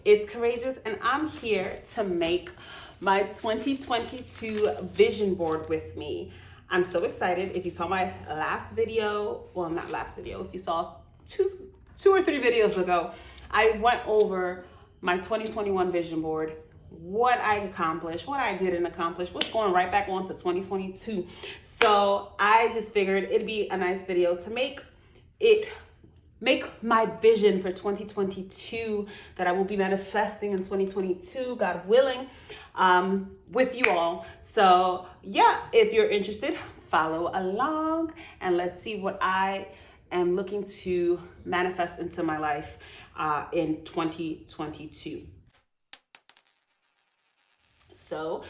It's Courageous, and I'm here to make my 2022 vision board with me. I'm so excited. If you saw my last video, well, not last video, if you saw two or three videos ago, I went over my 2021 vision board, what I accomplished, what I didn't accomplish, what's going right back on to 2022. So I just figured it'd be a nice video to make my vision for 2022 that I will be manifesting in 2022, God willing, with you all. So yeah, if you're interested, follow along and let's see what I am looking to manifest into my life in 2022. So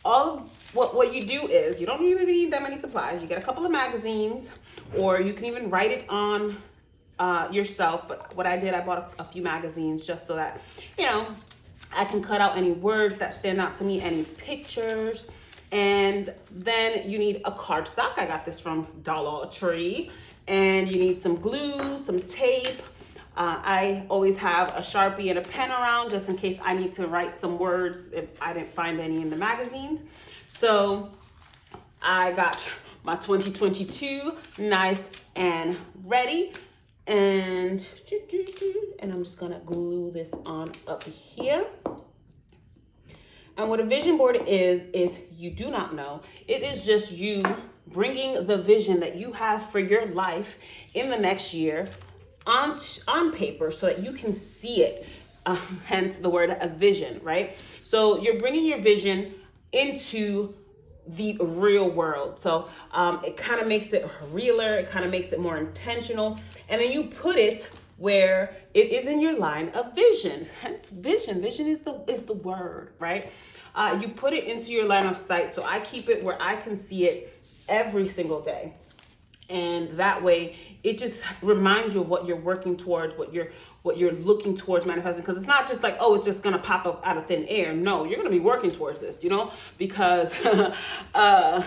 all of what you do is, you don't really need that many supplies. You get a couple of magazines, or you can even write it on yourself. But what I did, I bought a few magazines just so that, I can cut out any words that stand out to me, any pictures. And then you need a cardstock. I got this from Dollar Tree. And you need some glue, some tape. I always have a Sharpie and a pen around just in case I need to write some words if I didn't find any in the magazines. So I got my 2022 nice and ready. And I'm just gonna glue this on up here. And what a vision board is, if you do not know, it is just you bringing the vision that you have for your life in the next year on paper so that you can see it, hence the word a vision, right? So you're bringing your vision into the real world. So it kind of makes it realer, it kind of makes it more intentional, and then you put it where it is in your line of vision. Hence vision. Vision is the word, right? You put it into your line of sight. So I keep it where I can see it every single day. And that way it just reminds you of what you're working towards, what you're looking towards manifesting. Because it's not just like, oh, it's just gonna pop up out of thin air. No, you're gonna be working towards this, because a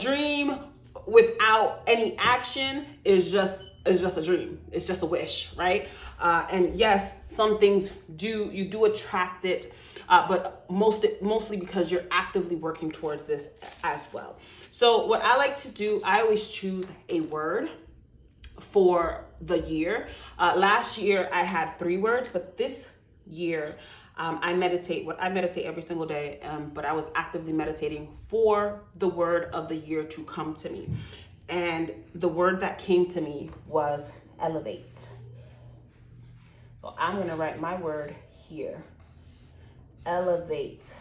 dream without any action is just a dream. It's just a wish, right? And yes, some things you do attract it, but mostly because you're actively working towards this as well. So what I like to do, I always choose a word for the year. Last year I had 3 words, but this year I meditate every single day, but I was actively meditating for the word of the year to come to me. And the word that came to me was elevate. So I'm going to write my word here. Elevate.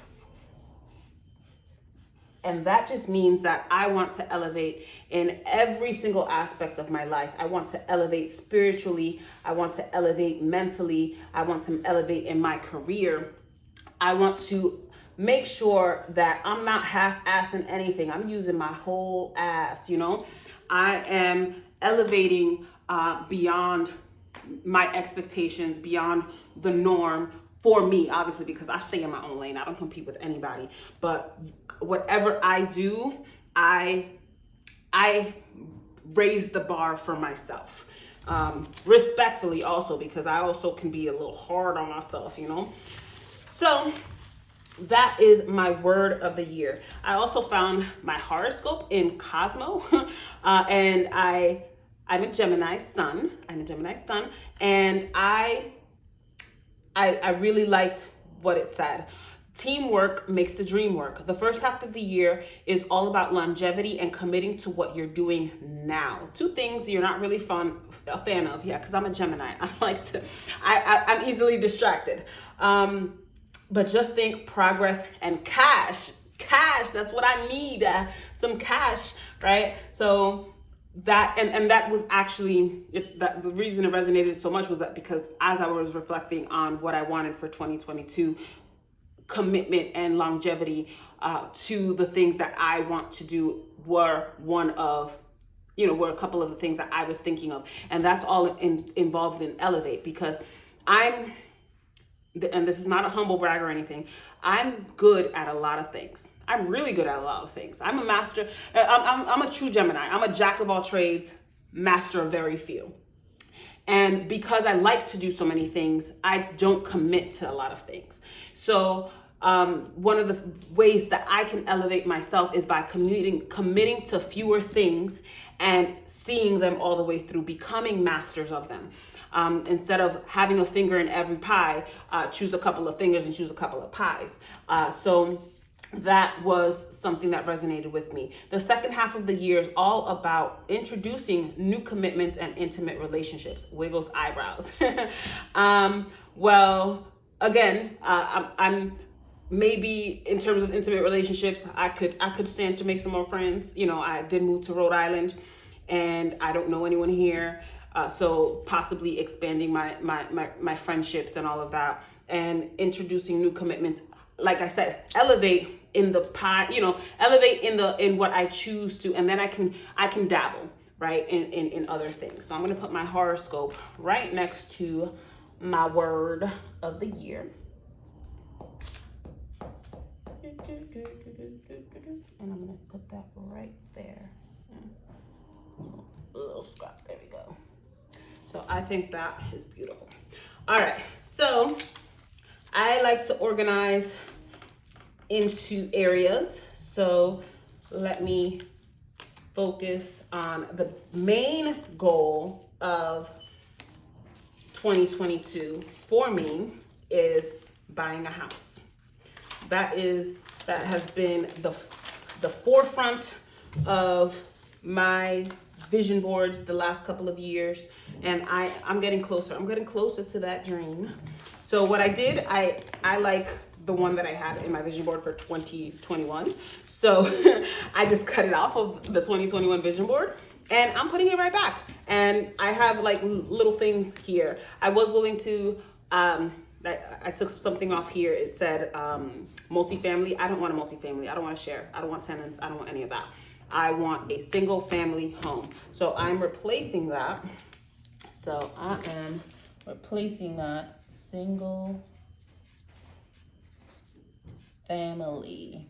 And that just means that I want to elevate in every single aspect of my life. I want to elevate spiritually. I want to elevate mentally. I want to elevate in my career. I want to make sure that I'm not half-assing anything. I'm using my whole ass, I am elevating beyond my expectations, beyond the norm for me, obviously, because I stay in my own lane. I don't compete with anybody. But whatever I do, I raise the bar for myself. Respectfully also, because I also can be a little hard on myself, So that is my word of the year. I also found my horoscope in Cosmo, and I'm a Gemini sun. And I really liked what it said. Teamwork makes the dream work. The first half of the year is all about longevity and committing to what you're doing now. 2 things you're not really a fan of. Yeah, because I'm a Gemini. I'm easily distracted. But just think progress and cash. Cash, that's what I need. Some cash, right? So that, and that was actually, the reason it resonated so much was that because as I was reflecting on what I wanted for 2022, commitment and longevity to the things that I want to do were were a couple of the things that I was thinking of. And that's all involved in Elevate, because and this is not a humble brag or anything, I'm good at a lot of things. I'm really good at a lot of things. I'm a master. I'm a true Gemini. I'm a jack of all trades, master of very few. And because I like to do so many things, I don't commit to a lot of things. So one of the ways that I can elevate myself is by committing to fewer things and seeing them all the way through, becoming masters of them. Instead of having a finger in every pie, choose a couple of fingers and choose a couple of pies. So that was something that resonated with me. The second half of the year is all about introducing new commitments and intimate relationships. Wiggles eyebrows. Well, again, I'm maybe in terms of intimate relationships, I could stand to make some more friends. You know, I did move to Rhode Island, and I don't know anyone here. So possibly expanding my friendships and all of that, and introducing new commitments. Like I said, elevate in the pie, elevate in what I choose to, and then I can dabble, right, in other things. So I'm gonna put my horoscope right next to my word of the year. And I'm gonna put that right there. A little scrap, there we go. So I think that is beautiful. All right, so I like to organize into areas. So let me focus on the main goal of 2022 for me is buying a house. That has been the forefront of my vision boards the last couple of years, and I'm getting closer. I'm getting closer to that dream. So what I did, I like the one that I had in my vision board for 2021. So I just cut it off of the 2021 vision board, and I'm putting it right back. And I have like little things here. I was willing to, I took something off here. It said multifamily. I don't want a multifamily. I don't want to share. I don't want tenants. I don't want any of that. I want a single family home. So I'm replacing that. So I am replacing that single family.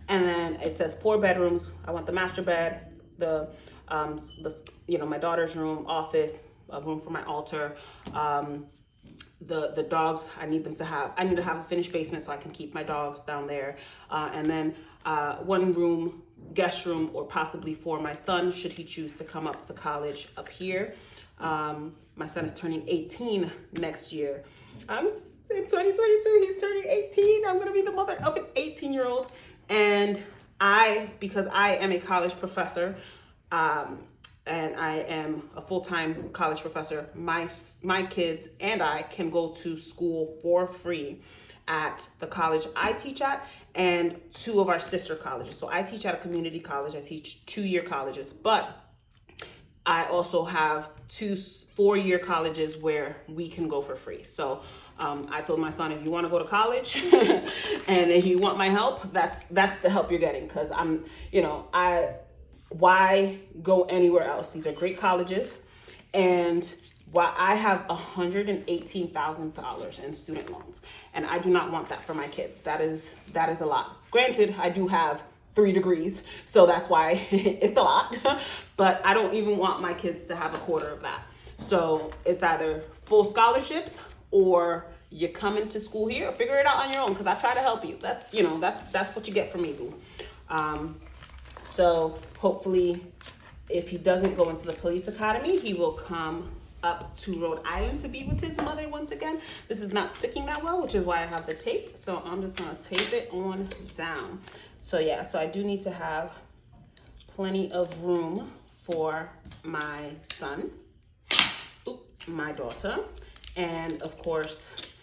And then it says 4 bedrooms. I want the master bed, the my daughter's room, office, a room for my altar. The dogs, I need to have a finished basement so I can keep my dogs down there. And then 1 room, guest room, or possibly for my son, should he choose to come up to college up here. My son is turning 18 next year. I'm in 2022, he's turning 18. I'm gonna be the mother of an 18-year-old. And because I am a college professor, and I am a full-time college professor, my kids and I can go to school for free at the college I teach at and 2 of our sister colleges. So I teach at a community college. I teach 2-year colleges, but I also have 2 4-year colleges where we can go for free. So I told my son, if you want to go to college and if you want my help, that's the help you're getting, because why go anywhere else? These are great colleges, and while I have $118,000 in student loans, and I do not want that for my kids. That is a lot. Granted, I do have 3 degrees, so that's why it's a lot, but I don't even want my kids to have a quarter of that. So it's either full scholarships or you come into school here, figure it out on your own, because I try to help you. That's what you get from me, boo. So hopefully, if he doesn't go into the police academy, he will come up to Rhode Island to be with his mother once again. This is not sticking that well, which is why I have the tape. So I'm just gonna tape it on down. So yeah, so I do need to have plenty of room for my son, my daughter, and of course,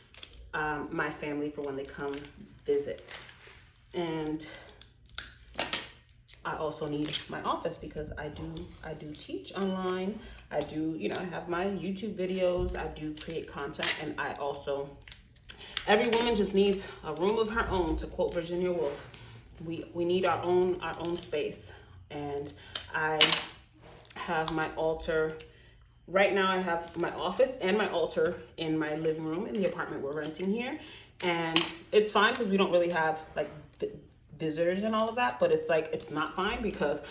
my family for when they come visit. And I also need my office because I do teach online. I do, I have my YouTube videos. I do create content, and I also, every woman just needs a room of her own, to quote Virginia Woolf. We need our own space. And I have my altar. Right now I have my office and my altar in my living room in the apartment we're renting here. And it's fine because we don't really have like visitors and all of that, but it's like, it's not fine because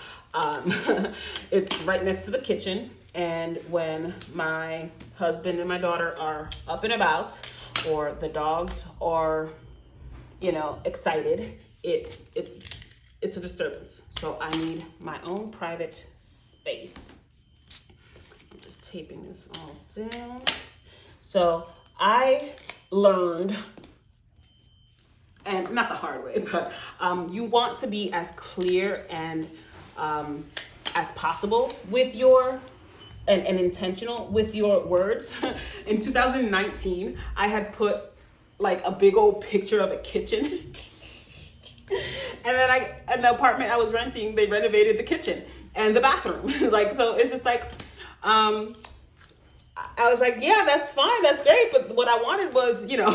it's right next to the kitchen. And when my husband and my daughter are up and about, or the dogs are, you know, excited, it's a disturbance. So I need my own private space. I'm just taping this all down. So I learned, and not the hard way, but you want to be as clear and as possible with your, and intentional with your words. In 2019, I had put like a big old picture of a kitchen. And then in the apartment I was renting, they renovated the kitchen and the bathroom. Like, so it's just like, I was like, yeah, that's fine, that's great. But what I wanted was, you know,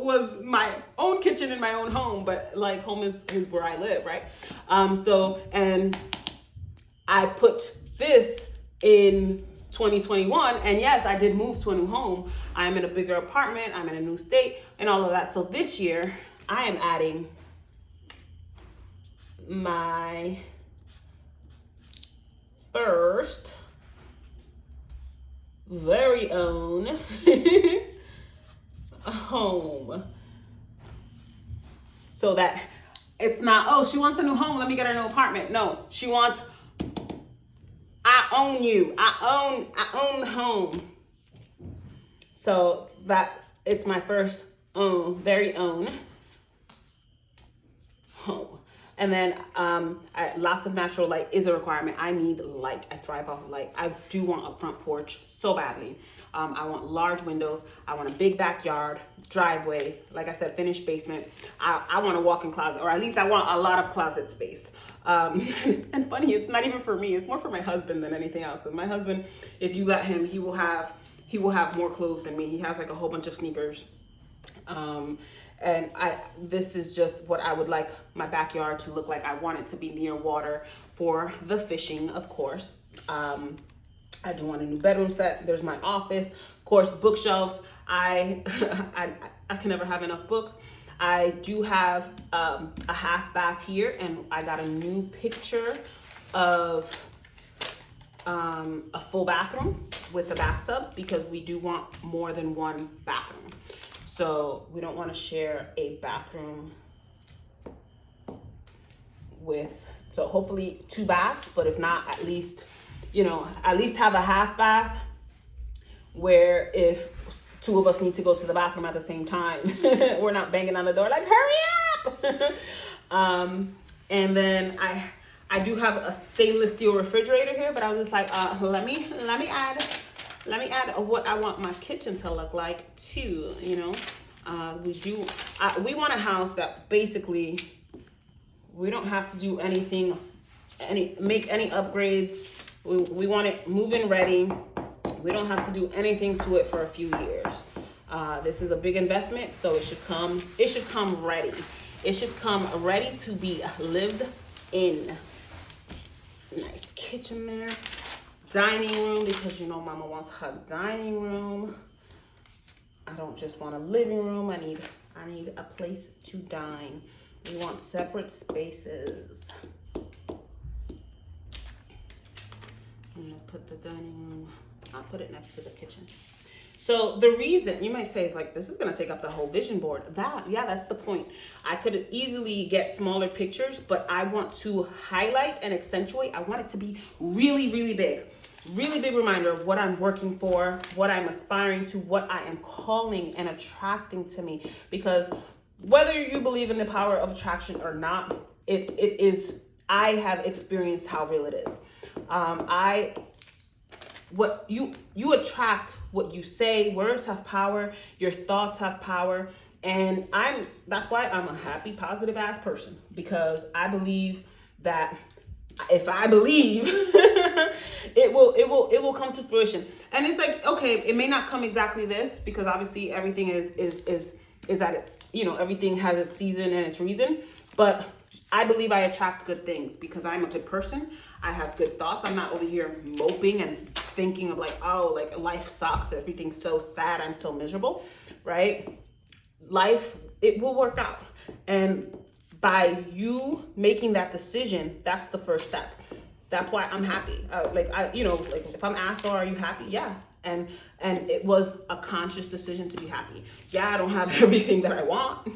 was my own kitchen in my own home. But like, home is where I live, right? So, and I put this in 2021, and yes, I did move to a new home. I'm in a bigger apartment, I'm in a new state, and all of that. So this year, I am adding my first very own home. So that it's not, oh, she wants a new home, let me get her a new apartment. No, she wants, I own you. I own the home. So that it's my first very own home. And then lots of natural light is a requirement. I need light. I thrive off of light. I do want a front porch so badly. I want large windows. I want a big backyard, driveway. Like I said, finished basement. I want a walk-in closet, or at least I want a lot of closet space. And funny, it's not even for me. It's more for my husband than anything else. Because my husband, if you let him, he will have more clothes than me. He has like a whole bunch of sneakers. And this is just what I would like my backyard to look like. I want it to be near water for the fishing, of course. I do want a new bedroom set. There's my office, of course, bookshelves. I can never have enough books. I do have a half bath here, and I got a new picture of a full bathroom with a bathtub, because we do want more than one bathroom. So we don't want to share a bathroom with, so hopefully 2 baths, but if not, at least, you know, at least have a half bath where if 2 of us need to go to the bathroom at the same time, we're not banging on the door like, hurry up. And then I do have a stainless steel refrigerator here, but I was just like, let me add what I want my kitchen to look like too, you know. We want a house that basically we don't have to do anything, make any upgrades. We want it move-in ready. We don't have to do anything to it for a few years. This is a big investment, so it should come ready. It should come ready to be lived in. Nice kitchen there. Dining room, because you know mama wants her dining room. I don't just want a living room. I need a place to dine. We want separate spaces. I'm gonna put the dining room, I'll put it next to the kitchen. So the reason, you might say, like, this is gonna take up the whole vision board. That's the point. I could easily get smaller pictures, but I want to highlight and accentuate. I want it to be really, really big. Really big reminder of what I'm working for, what I'm aspiring to, what I am calling and attracting to me. Because whether you believe in the power of attraction or not, it is, I have experienced how real it is. What you attract what you say. Words have power. Your thoughts have power. And that's why I'm a happy, positive ass person, because I believe that if I believe, it will come to fruition. And it's like, okay, it may not come exactly this, because obviously everything is at its, you know, everything has its season and its reason. But I believe I attract good things because I'm a good person. I have good thoughts. I'm not over here moping and thinking of like, oh, like life sucks. Everything's so sad. I'm so miserable, right? Life, it will work out. And by you making that decision, that's the first step. That's why I'm happy. If I'm asked, oh, are you happy? Yeah. And it was a conscious decision to be happy. Yeah, I don't have everything that I want.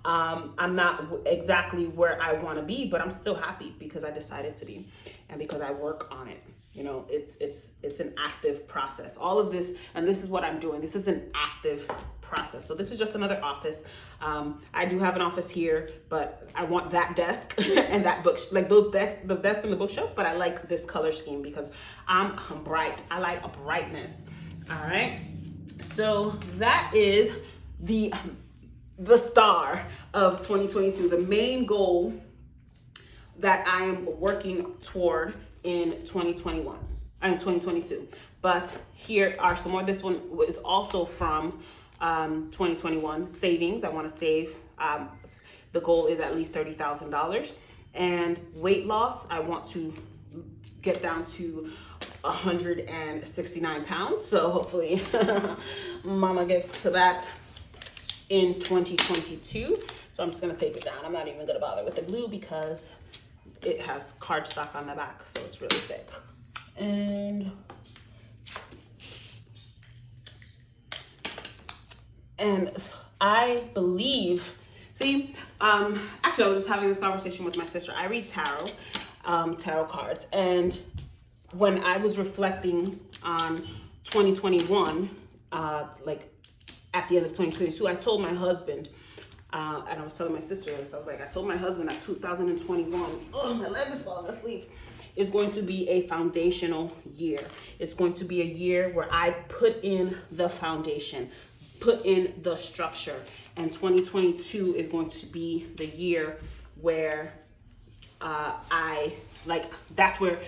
I'm not exactly where I want to be, but I'm still happy because I decided to be, and because I work on it. It's an active process. All of this, and this is what I'm doing. This is an active process. So this is just another office. I do have an office here, but I want that desk and that book, like those desks, the desk and the bookshelf. But I like this color scheme because I'm bright. I like a brightness. All right. So that is the star of 2022, the main goal that I am working toward in 2022. But here are some more. This one is also from 2021 savings. I want to save. The goal is at least $30,000. And weight loss, I want to get down to 169 pounds. So hopefully mama gets to that in 2022. So I'm just gonna tape it down. I'm not even gonna bother with the glue because it has cardstock on the back, so it's really thick. And I believe, actually I was just having this conversation with my sister. I read tarot cards, and when I was reflecting on 2021, like at the end of 2022, I told my husband, and I was telling my sister this, I was like, I told my husband that 2021, oh, my leg is falling asleep, is going to be a foundational year. It's going to be a year where I put in the foundation, put in the structure, and 2022 is going to be the year where that's where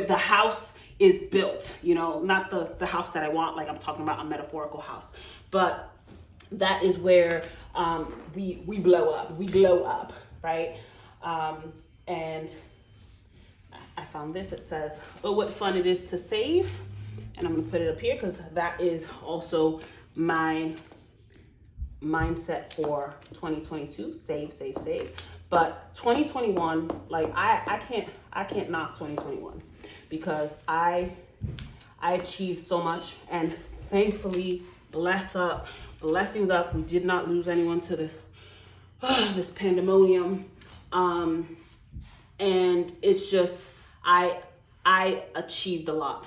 the house is built, not the house that I want, like I'm talking about a metaphorical house, but that is where we blow up, right? And I found this. It says, oh, what fun it is to save. And I'm gonna put it up here because that is also my mindset for 2022. Save. But 2021, like I can't knock 2021 because I achieved so much, and thankfully, blessings up. We did not lose anyone to this pandemonium. And it's just, I achieved a lot,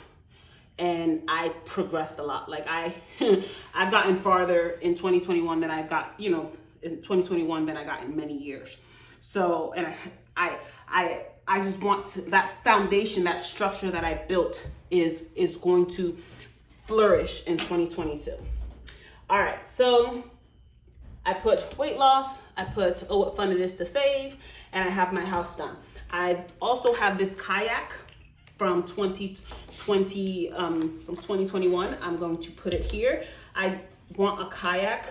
and I progressed a lot. Like I've gotten farther in 2021 than I got, in 2021 than I got in many years. So, and I just want that foundation, that structure that I built is going to flourish in 2022. All right, so I put weight loss, I put, oh, what fun it is to save, and I have my house done. I also have this kayak from 2021. I'm going to put it here. I want a kayak,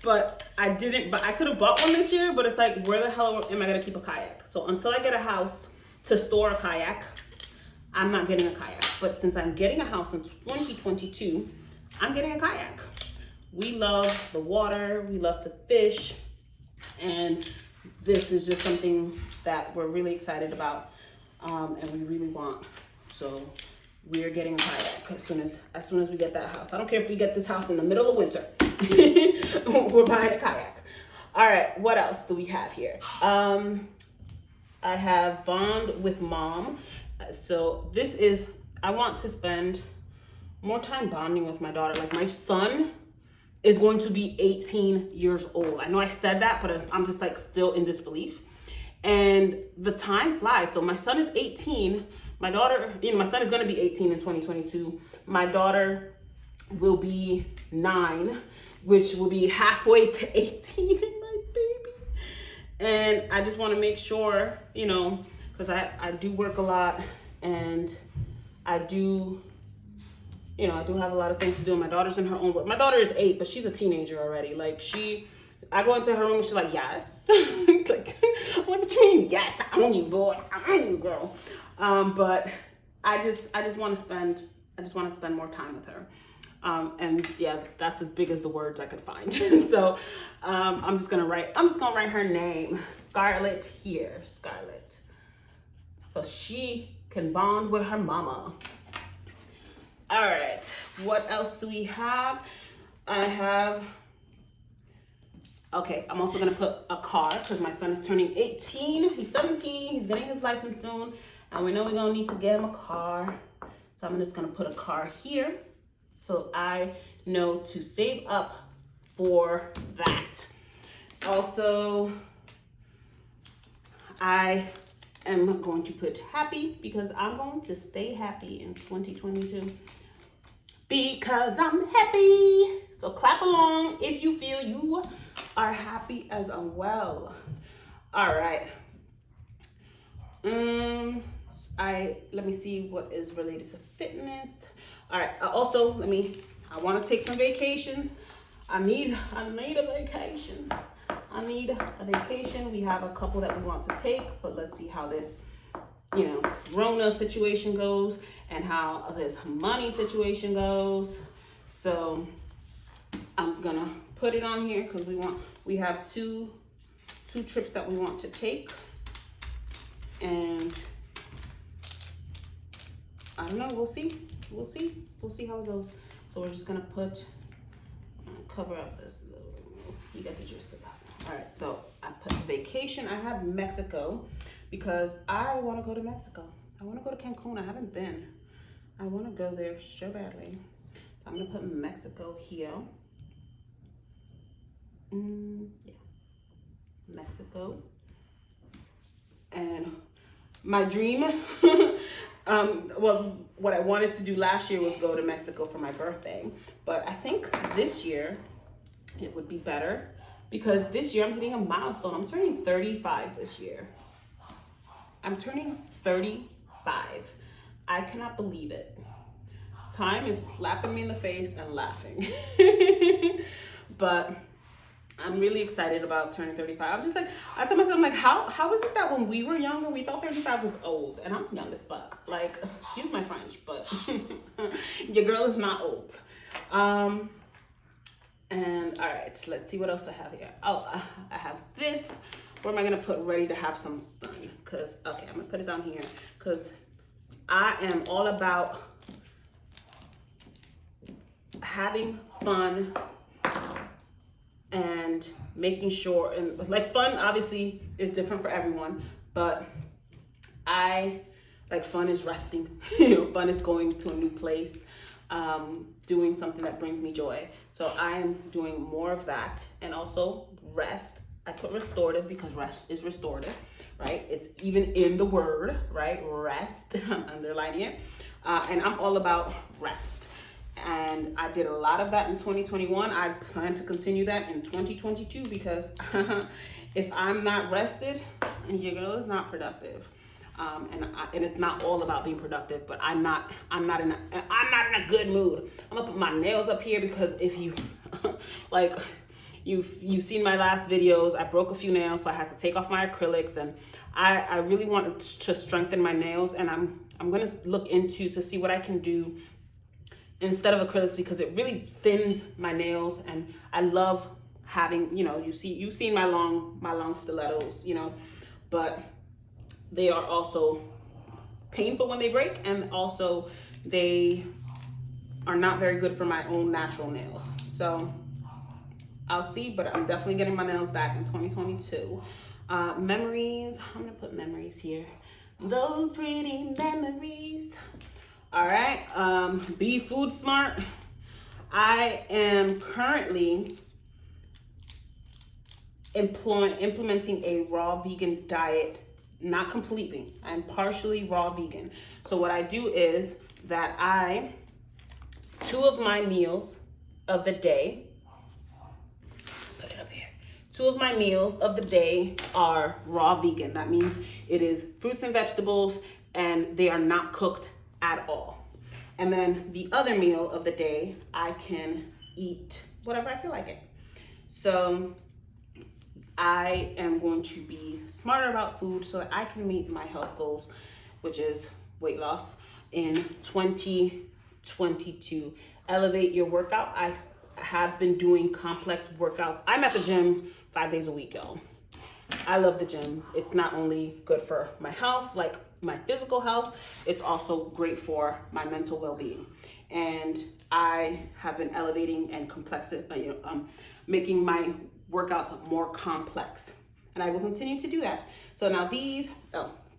but I could have bought one this year, but it's like, where the hell am I gonna keep a kayak? So until I get a house to store a kayak, I'm not getting a kayak. But since I'm getting a house in 2022, I'm getting a kayak. We love the water, we love to fish, and this is just something that we're really excited about, and we really want. So we're getting a kayak as soon as we get that house. I don't care if we get this house in the middle of winter. We're buying a kayak. All right, what else do we have here? I have bond with mom. So this is, I want to spend more time bonding with my daughter. Like, my son is going to be 18 years old. I know I said that, but I'm just like still in disbelief. And the time flies. So my son is 18. My daughter, my son is going to be 18 in 2022. My daughter will be 9, which will be halfway to 18 in my baby. And I just want to make sure, because I do work a lot, and I do have a lot of things to do. My daughter's in her own work. My daughter is 8, but she's a teenager already. Like, I go into her room and she's like, yes. Like, what do you mean? Yes, I own you, boy. I own you, girl. But I just want to spend more time with her. And yeah, that's as big as the words I could find. So I'm just gonna write her name, Scarlett here, Scarlett. So she can bond with her mama. All right, what else do we have? Okay, I'm also gonna put a car because my son is turning 18. He's 17, he's getting his license soon. And we know we're gonna need to get him a car. So I'm just gonna put a car here so I know to save up for that. Also, I am going to put happy because I'm going to stay happy in 2022 because I'm happy. So clap along if you feel you are happy as well. All right. Let me see what is related to fitness. All right. Also, I want to take some vacations. I need a vacation. I need a vacation. We have a couple that we want to take, but let's see how this, Rona situation goes and how this money situation goes. So I'm gonna put it on here because we have two trips that we want to take, and I don't know, we'll see how it goes. So we're just gonna cover up this. You get the gist of that. All right, so I put vacation. I have Mexico because I want to go to Mexico. I want to go to Cancun. I haven't been. I want to go there so badly. I'm gonna put Mexico here. Yeah, Mexico. And my dream, what I wanted to do last year was go to Mexico for my birthday. But I think this year it would be better because this year I'm hitting a milestone. I'm turning 35 this year. I'm turning 35. I cannot believe it. Time is slapping me in the face and laughing. But I'm really excited about turning 35. I'm just like, I tell myself, how is it that when we were younger, we thought 35 was old? And I'm young as fuck. Like, excuse my French, but your girl is not old. And all right, let's see what else I have here. Oh, I have this. Where am I gonna put ready to have some fun? I'm gonna put it down here because I am all about having fun and making sure, and fun obviously is different for everyone, but fun is resting. Fun is going to a new place, doing something that brings me joy. So I'm doing more of that, and also rest. I put restorative because rest is restorative, right? It's even in the word, right? Rest, I'm underlining it. And I'm all about rest. And I did a lot of that in 2021. I plan to continue that in 2022 because if I'm not rested, your girl is not productive. And it's not all about being productive, but I'm not in a good mood. I'm gonna put my nails up here because if you you've seen my last videos, I broke a few nails, so I had to take off my acrylics, and I really wanted to strengthen my nails, and I'm gonna look into to see what I can do instead of acrylics because it really thins my nails, and I love having, you've seen my long stilettos, but they are also painful when they break, and also they are not very good for my own natural nails. So I'll see, but I'm definitely getting my nails back in 2022. Memories, I'm gonna put memories here. Those pretty memories. All right, be food smart. I am currently implementing a raw vegan diet, not completely. I'm partially raw vegan. So what I do is that two of my meals of the day, put it up here. 2 of my meals of the day are raw vegan. That means it is fruits and vegetables, and they are not cooked at all. And then the other meal of the day, I can eat whatever I feel like it. So I am going to be smarter about food so that I can meet my health goals, which is weight loss in 2022. 2022. Elevate your workout. I have been doing complex workouts. I'm at the gym 5 days a week, y'all. I love the gym. It's not only good for my health, like my physical health, it's also great for my mental well-being. And I have been elevating and making my workouts more complex. And I will continue to do that. So now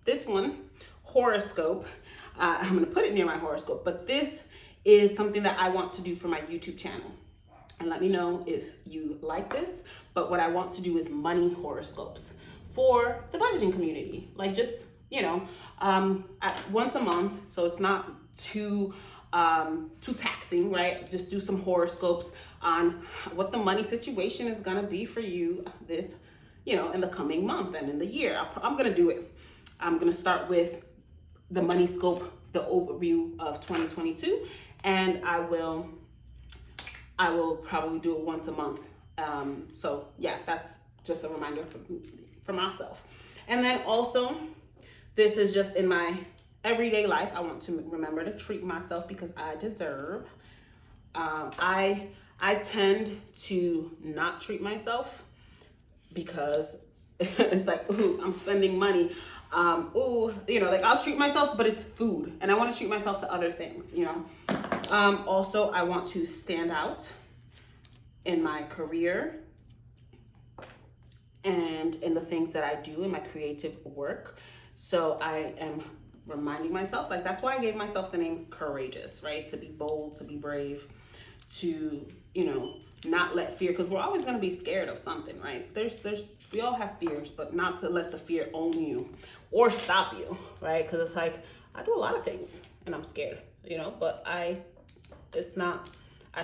this one, horoscope, I'm gonna put it near my horoscope, but this is something that I want to do for my YouTube channel. And let me know if you like this. But what I want to do is money horoscopes for the budgeting community. Like just, once a month. So it's not too taxing, right? Just do some horoscopes on what the money situation is gonna be for you this, in the coming month and in the year. I'm gonna do it. I'm gonna start with the money scope, the overview of 2022, and I will probably do it once a month. So yeah, that's just a reminder for myself. And then also, this is just in my everyday life. I want to remember to treat myself because I deserve. I tend to not treat myself because it's like, ooh, I'm spending money. I'll treat myself, but it's food, and I want to treat myself to other things, Also, I want to stand out in my career and in the things that I do in my creative work. So I am reminding myself, that's why I gave myself the name Courageous, right? To be bold, to be brave, to, not let fear, because we're always going to be scared of something, right? We all have fears, but not to let the fear own you or stop you, right? Because it's like, I do a lot of things and I'm scared, but I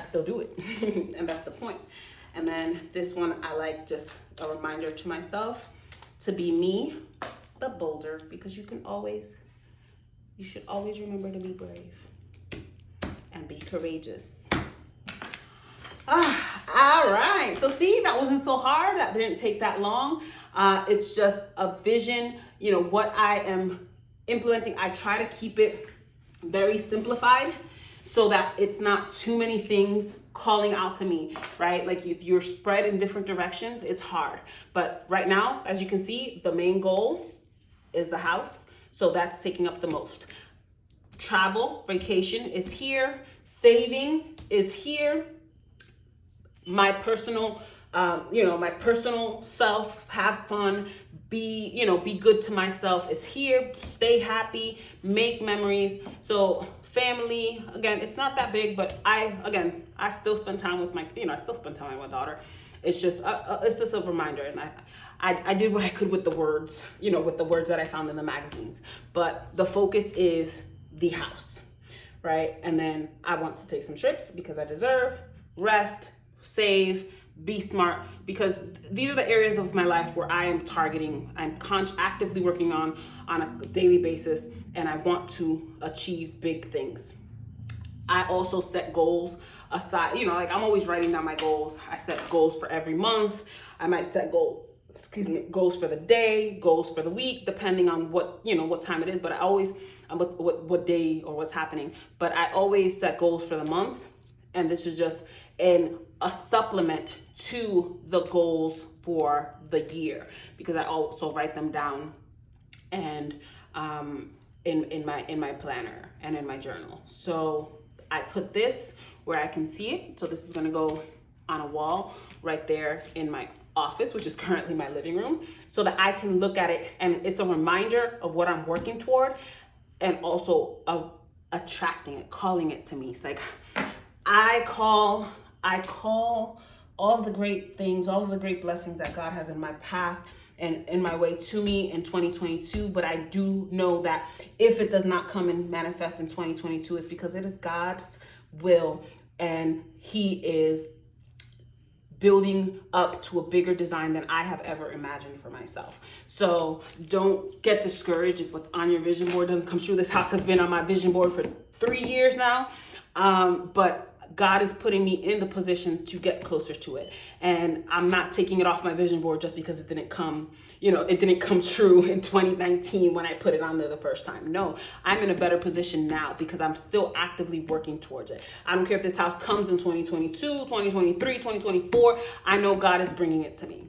still do it. And that's the point. And then this one, I like just a reminder to myself to be me, but bolder, because you should always remember to be brave and be courageous. All right. So see, that wasn't so hard. That didn't take that long. It's just a vision, what I am implementing. I try to keep it very simplified so that it's not too many things calling out to me, right? Like if you're spread in different directions, it's hard. But right now, as you can see, the main goal is the house. So that's taking up the most. Travel, vacation is here. Saving is here. My personal, my personal self, have fun, be good to myself is here. Stay happy, make memories. So family, again, it's not that big, but I still spend time with I still spend time with my daughter. It's just a reminder. And I did what I could with the words, with the words that I found in the magazines. But the focus is the house, right? And then I want to take some trips because I deserve rest, save, be smart, because these are the areas of my life where I am targeting, I'm actively working on a daily basis, and I want to achieve big things. I also set goals aside, I'm always writing down my goals. I set goals for every month. I might set goals for the day, goals for the week, depending on what time it is, but I always, what day or what's happening, but I always set goals for the month. And this is just a supplement to the goals for the year, because I also write them down and in my planner and in my journal. So I put this where I can see it. So this is gonna go on a wall right there in my office, which is currently my living room, so that I can look at it and it's a reminder of what I'm working toward, and also attracting it, calling it to me. It's like I call all the great things, all of the great blessings that God has in my path and in my way to me in 2022. But I do know that if it does not come and manifest in 2022, it's because it is God's will, and He is building up to a bigger design than I have ever imagined for myself. So don't get discouraged if what's on your vision board doesn't come true. This house has been on my vision board for 3 years now. But God is putting me in the position to get closer to it. And I'm not taking it off my vision board just because it didn't come, it didn't come true in 2019 when I put it on there the first time. No, I'm in a better position now because I'm still actively working towards it. I don't care if this house comes in 2022, 2023, 2024. I know God is bringing it to me.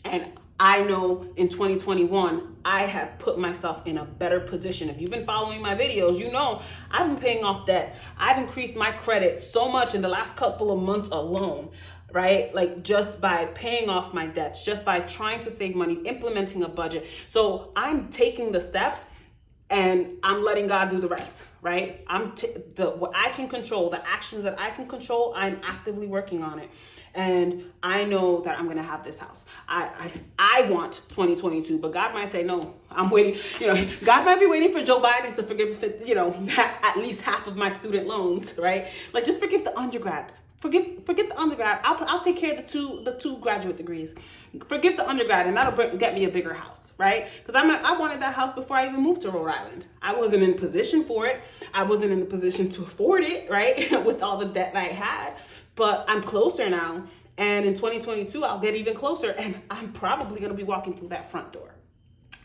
And I know in 2021, I have put myself in a better position. If you've been following my videos, you know I've been paying off debt. I've increased my credit so much in the last couple of months alone, right? Like just by paying off my debts, just by trying to save money, implementing a budget. So I'm taking the steps and I'm letting God do the rest, right? What I can control, the actions that I can control, I'm actively working on it. And I know that I'm gonna have this house. I want 2022, but God might say no. I'm waiting. God might be waiting for Joe Biden to forgive, at least half of my student loans, right? Like just forgive the undergrad. Forget the undergrad. I'll take care of the two graduate degrees. Forgive the undergrad, and that'll get me a bigger house, right? Because I wanted that house before I even moved to Rhode Island. I wasn't in position for it. I wasn't in the position to afford it, right? With all the debt that I had. But I'm closer now, and in 2022 I'll get even closer, and I'm probably gonna be walking through that front door.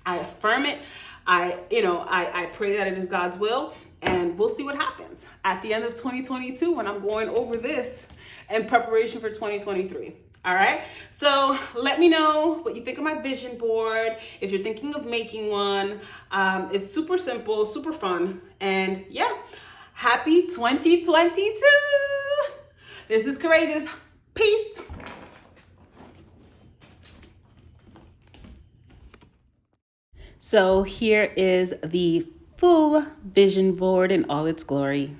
I affirm it. I pray that it is God's will, and we'll see what happens at the end of 2022 when I'm going over this in preparation for 2023. All right. So let me know what you think of my vision board. If you're thinking of making one, it's super simple, super fun. And yeah, happy 2022. This is Courageous. Peace. So here is the full vision board in all its glory.